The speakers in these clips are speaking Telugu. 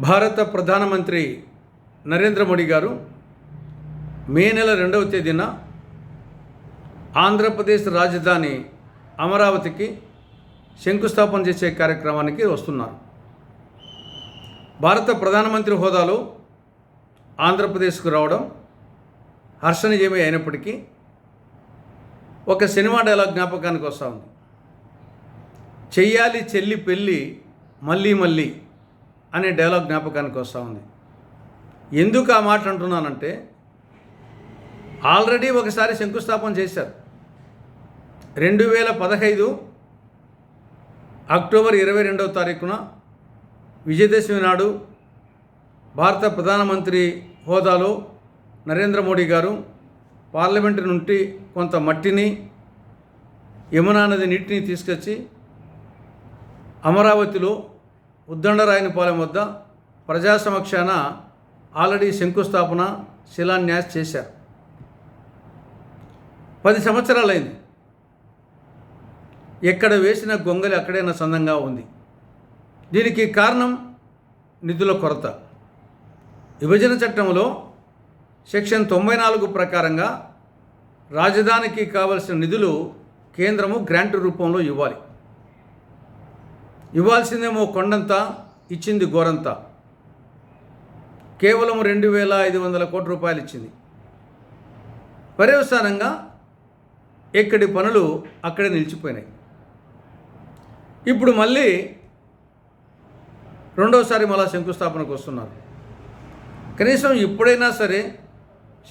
భారత ప్రధానమంత్రి నరేంద్ర మోడీ గారు మే నెల 2వ తేదీన ఆంధ్రప్రదేశ్ రాజధాని అమరావతికి శంకుస్థాపన చేసే కార్యక్రమానికి వస్తున్నారు. భారత ప్రధానమంత్రి హోదాలో ఆంధ్రప్రదేశ్కు రావడం హర్షణీయమే అయినప్పటికీ ఒక సినిమా డైలాగ్ జ్ఞాపకానికి వస్తూ ఉంది. చెయ్యాలి చెల్లి పెళ్ళి మళ్ళీ మళ్ళీ అనే డైలాగ్ జ్ఞాపకానికి వస్తూ ఉంది. ఎందుకు ఆ మాట అంటున్నానంటే, ఆల్రెడీ ఒకసారి శంకుస్థాపన చేశారు. 2015 అక్టోబర్ 22వ తారీఖున విజయదశమి నాడు భారత ప్రధానమంత్రి హోదాలో నరేంద్ర మోడీ గారు పార్లమెంటు నుండి కొంత మట్టిని, యమునా నది నీటిని తీసుకొచ్చి అమరావతిలో ఉద్దండరాయనిపాలెం వద్ద ప్రజా సమక్షాన ఆల్రెడీ శంకుస్థాపన శిలాన్యాస్ చేశారు. 10 సంవత్సరాలైంది. ఎక్కడ వేసిన గొంగలి అక్కడైనా సందంగా ఉంది. దీనికి కారణం నిధుల కొరత. విభజన చట్టంలో సెక్షన్ 94 ప్రకారంగా రాజధానికి కావలసిన నిధులు కేంద్రము గ్రాంట్ రూపంలో ఇవ్వాలి. ఇవ్వాల్సిందేమో కొండంత, ఇచ్చింది గోరంత. కేవలం 2,500 కోట్ల రూపాయలు ఇచ్చింది. పర్యవసానంగా ఎక్కడి పనులు అక్కడే నిలిచిపోయినాయి. ఇప్పుడు మళ్ళీ రెండోసారి మళ్ళా శంకుస్థాపనకు వస్తున్నారు. కనీసం ఇప్పుడైనా సరే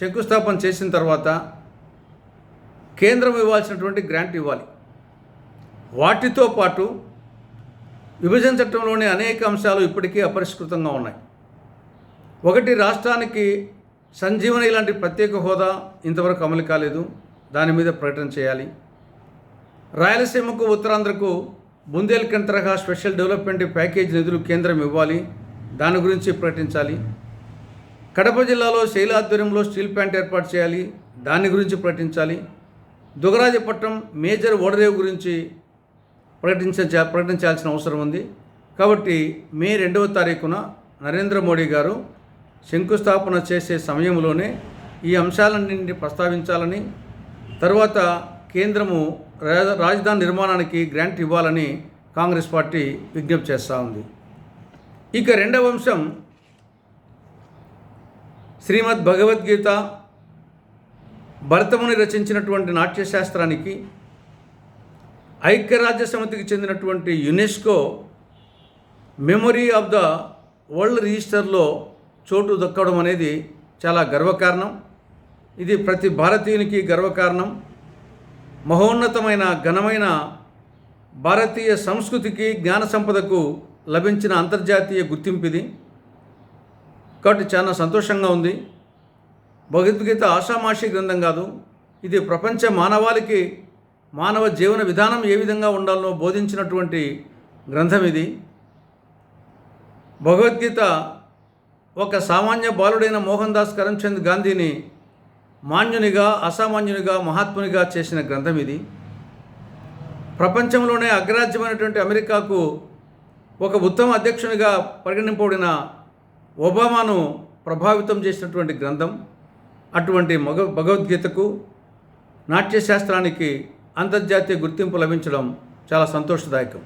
శంకుస్థాపన చేసిన తర్వాత కేంద్రం ఇవ్వాల్సినటువంటి గ్రాంట్ ఇవ్వాలి. వాటితో పాటు విభజన చట్టంలోని అనేక అంశాలు ఇప్పటికీ అపరిష్కృతంగా ఉన్నాయి. ఒకటి, రాష్ట్రానికి సంజీవని లాంటి ప్రత్యేక హోదా ఇంతవరకు అమలు కాలేదు. దాని మీద ప్రకటన చేయాలి. రాయలసీమకు, ఉత్తరాంధ్రకు బుందేల్ఖండ్ తరహా స్పెషల్ డెవలప్మెంట్ ప్యాకేజ్ నిధులు కేంద్రం ఇవ్వాలి. దాని గురించి ప్రకటించాలి. కడప జిల్లాలో శైల ఆధ్వర్యంలో స్టీల్ ప్లాంట్ ఏర్పాటు చేయాలి. దాని గురించి ప్రకటించాలి. దుగరాజపట్నం మేజర్ ఓడరేవు గురించి ప్రకటించాల్సిన అవసరం ఉంది. కాబట్టి మే 2వ తారీఖున నరేంద్ర మోడీ గారు శంకుస్థాపన చేసే సమయంలోనే ఈ అంశాలన్నింటినీ ప్రస్తావించాలని, తర్వాత కేంద్రము రాజధాని నిర్మాణానికి గ్రాంట్ ఇవ్వాలని కాంగ్రెస్ పార్టీ విజ్ఞప్తి చేస్తూ ఉంది. ఇక రెండవ అంశం, శ్రీమద్ భగవద్గీత భరతముని రచించినటువంటి నాట్యశాస్త్రానికి ఐక్యరాజ్య సమితికి చెందినటువంటి UNESCO memory of the world రిజిస్టర్లో చోటు దక్కడం అనేది చాలా గర్వకారణం. ఇది ప్రతి భారతీయునికి గర్వకారణం. మహోన్నతమైన ఘనమైన భారతీయ సంస్కృతికి, జ్ఞాన సంపదకు లభించిన అంతర్జాతీయ గుర్తింపు ఇది. కాబట్టి చాలా సంతోషంగా ఉంది. భగవద్గీత ఆషామాషి గ్రంథం కాదు. ఇది ప్రపంచ మానవాళికి మానవ జీవన విధానం ఏ విధంగా ఉండాలో బోధించినటువంటి గ్రంథం ఇది. భగవద్గీత ఒక సామాన్య బాలుడైన మోహన్ దాస్ కరమ్చంద్ గాంధీని మాన్యునిగా, అసామాన్యునిగా, మహాత్మునిగా చేసిన గ్రంథం ఇది. ప్రపంచంలోనే అగ్రరాజ్యమైనటువంటి అమెరికాకు ఒక ఉత్తమ అధ్యక్షునిగా పరిగణింపబడిన ఒబామాను ప్రభావితం చేసినటువంటి గ్రంథం. అటువంటి భగవద్గీతకు, నాట్యశాస్త్రానికి అంతర్జాతీయ గుర్తింపు లభించడం చాలా సంతోషదాయకం.